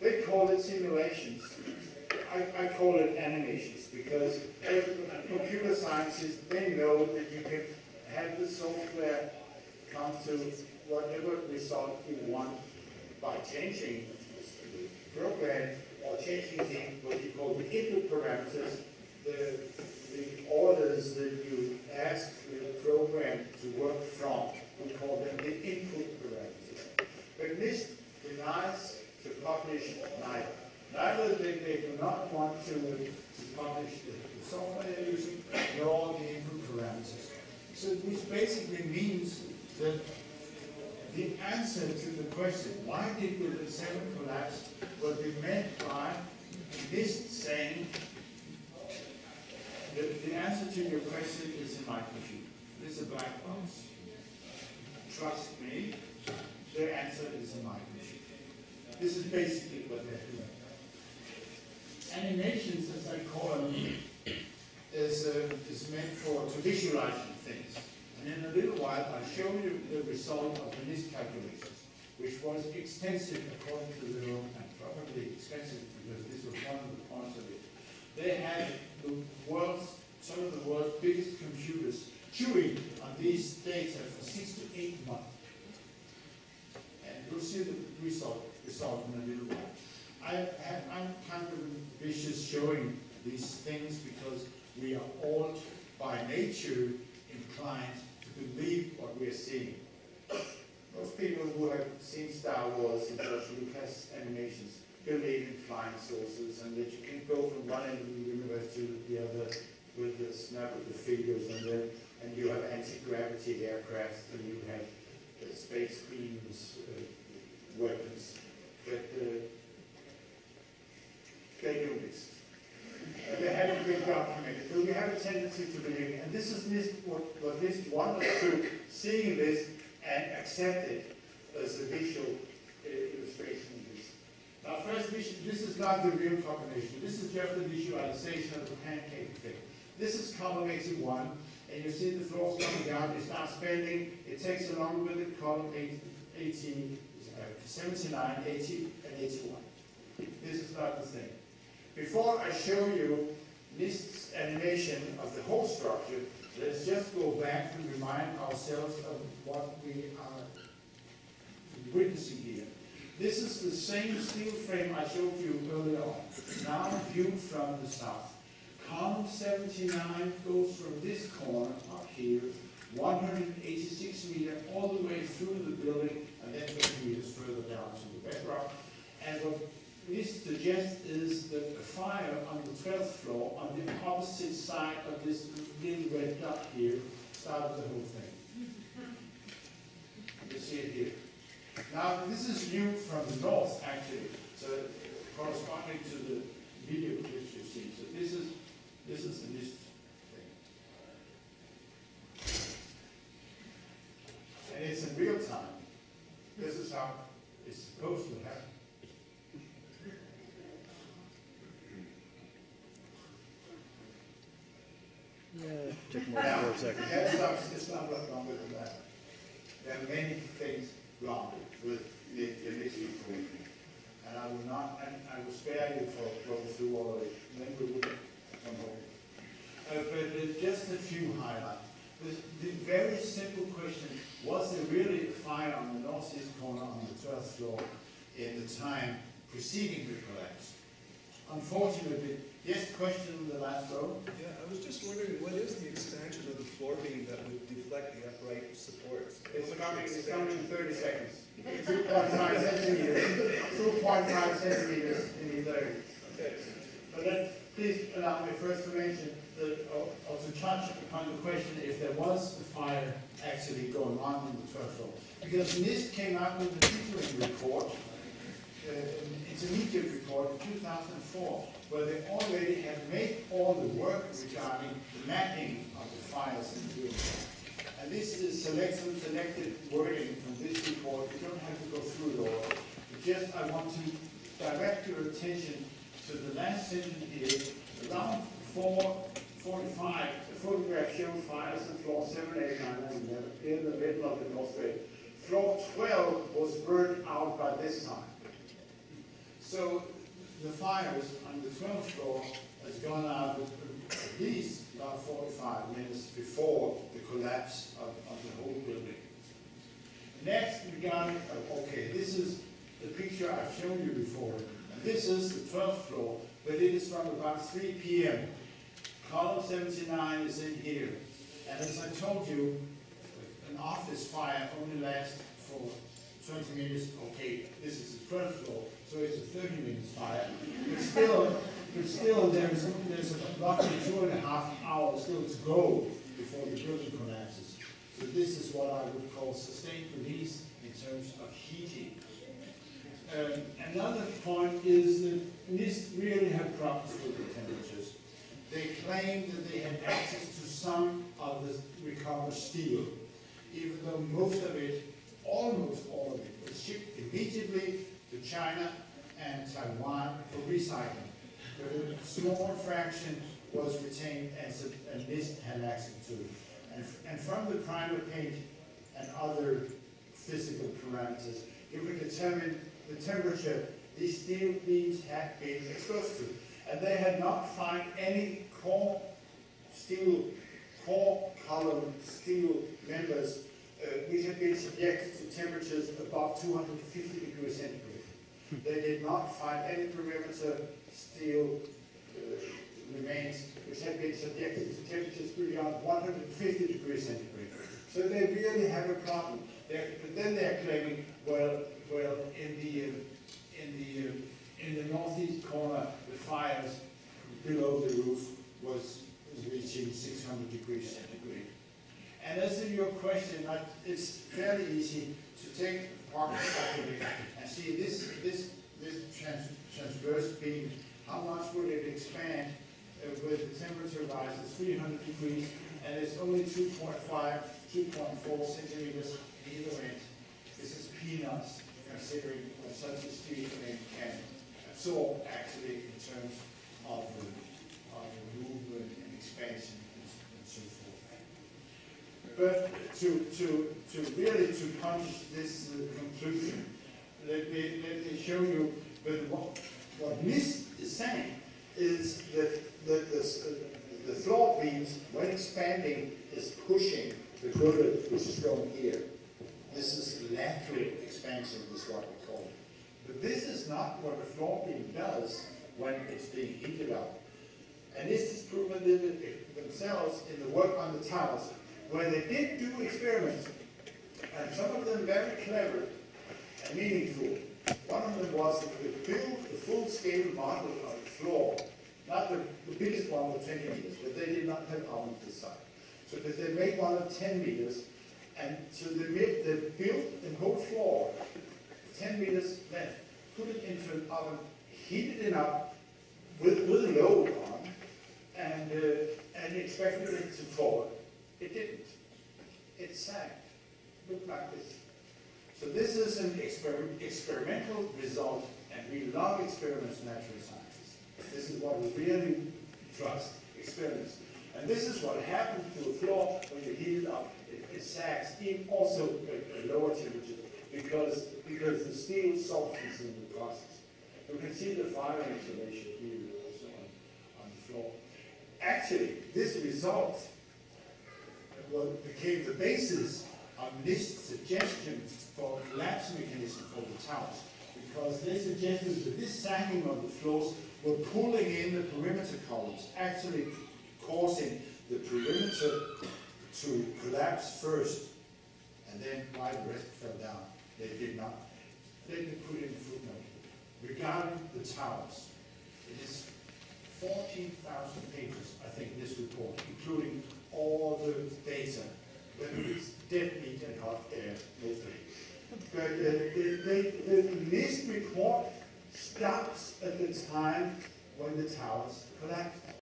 They call it simulations. I call it animations because computer scientists, they know that you can have the software come to whatever result you want by changing the program or changing what you call the input parameters, the orders that you ask the program to work from. We call them the input parameters. But NIST denies to publish neither. Neither they do not want to publish the software they're using, nor the input parameters. So this basically means that the answer to the question, why did the 7 collapse, was meant by NIST saying that the answer to your question is in my computer. This is a black box. Trust me, the answer is in my computer. This is basically what they're doing. Animations, as I call them, is meant to visualizing things. And in a little while, I'll show you the result of the NIST calculations, which was extensive according to their own time, probably expensive because this was one of the points of it. They had some of the world's biggest computers chewing on these data for 6 to 8 months. And you'll see the result in a little while. I'm kind of ambitious showing these things because we are all by nature inclined to believe what we're seeing. Most people who have seen Star Wars and George Lucas animations believe in flying saucers and that you can go from one end of the universe to the other with the snap of the fingers, and you have anti-gravity aircraft and you have space beams, weapons. But they do this. They haven't been documented. So we have a tendency to believe it. And this is what NIST wanted to seeing this and accept it as a visual illustration of this. Now, first, this is not the real combination. This is just the visualization of the pancake effect. This is column 81, and you see the floors coming down. It starts spending. It takes along with it column 80, 79, 80, and 81. This is not the thing. Before I show you NIST's animation of the whole structure, let's just go back and remind ourselves of what we are witnessing here. This is the same steel frame I showed you earlier on, now viewed from the south. Column 79 goes from this corner up here, 186 meters all the way through the building, and then 20 meters further down to the bedrock. And what this suggests is that a fire on the 12th floor, on the opposite side of this little red dot here, started the whole thing. You see it here. Now, this is viewed from the north, actually, so corresponding to the video clips you see. So this is the NIST thing. And it's in real time. This is how it's supposed to happen. Yeah, it took more than 4 seconds. It's not longer than that. There are many things wrong with the NIST report. And I will spare you for going through all of it. Then we will come home. But just a few highlights. The very simple question, was there really a fire on the northeast corner on the 12th floor in the time preceding the collapse? Unfortunately, yes, question in the last row. Yeah, I was just wondering, what is the expansion of the floor beam that would deflect the upright supports? It's coming in 30 seconds. 2.5 centimeters. 2.5 centimeters in the 30. Okay. But then, please allow me first to mention or to touch upon the question if there was a fire actually going on in the 12th floor. Because NIST came out with an interim report, an intermediate report in 2004, where they already had made all the work regarding the mapping of the fires in the building. And this is selected wording from this report. You don't have to go through it all. But just I want to direct your attention to the last sentence here. Around 4:45, the photograph showed fires on floor 7, 8, 9, and 11 in the middle of the North Bay. Floor 12 was burned out by this time. So the fires on the 12th floor has gone out at least about 45 minutes before the collapse of the whole building. Next, we got, okay, this is the picture I've shown you before. And this is the 12th floor, but it is from about 3 p.m. Column 79 is in here. And as I told you, an office fire only lasts for 20 minutes. Okay, this is the 12th floor, so it's a 30 minutes fire. But still there's roughly 2.5 hours still to go before the building collapses. So this is what I would call sustained release in terms of heating. Another point is that NIST really had problems with the temperatures. They claimed that they had access to some of the recovered steel, even though most of it, almost all of it, was shipped immediately to China and Taiwan for recycling. But a small fraction was retained and NIST had access to it. And from the primer paint and other physical parameters, you can determine the temperature these steel beams had been exposed to. And they had not found any core column steel members which had been subjected to temperatures above 250 degrees centigrade. They did not find any perimeter steel remains which had been subjected to temperatures beyond 150 degrees centigrade. So they really have a problem. But then they're claiming, well, in the northeast corner, the fires below the roof was reaching 600 degrees centigrade. And as to your question, it's fairly easy to take apart and see this transverse beam, how much would it expand with the temperature rise to 300 degrees, and it's only 2.5, 2.4 centimeters either end. This is peanuts, considering what such a steel frame can absorb actually in terms of the movement and expansion and so forth. But to really punch this conclusion, let me show you that what NIST is saying is that the floor beams, when expanding, is pushing the bullet, which is going here. This is lateral expansion, is what we call it. But this is not what a floor beam does when it's being heated up. And this is proven themselves in the work on the towers, where they did do experiments, and some of them very clever and meaningful. One of them was that they built a full-scale model of the floor, not the biggest one was 20 meters, but they did not have ovens this size. So that they made one of 10 meters, and so they built the whole floor, 10 meters length, put it into an oven, heated it up with a load on, and expected it to fall. It didn't. It sagged. Looked like this. So this is an experimental result, and we love experiments in natural sciences. This is what we really trust, experiments. And this is what happens to a floor when you heat it up. It sags, even also at lower temperature, because the steel softens in the process. You can see the fire insulation here also on the floor. Actually, this result became the basis of NIST's suggestion for a collapse mechanism for the towers, because they suggested that this sagging of the floors were pulling in the perimeter columns, actually causing the perimeter to collapse first, and then why the rest fell down. They did not. Let me put in a footnote. Regarding the towers, it is 14,000 pages, I think, this report, including all the data, whether it's dead meat and hot air, mostly. But the NIST report stops at the time when the towers collapsed.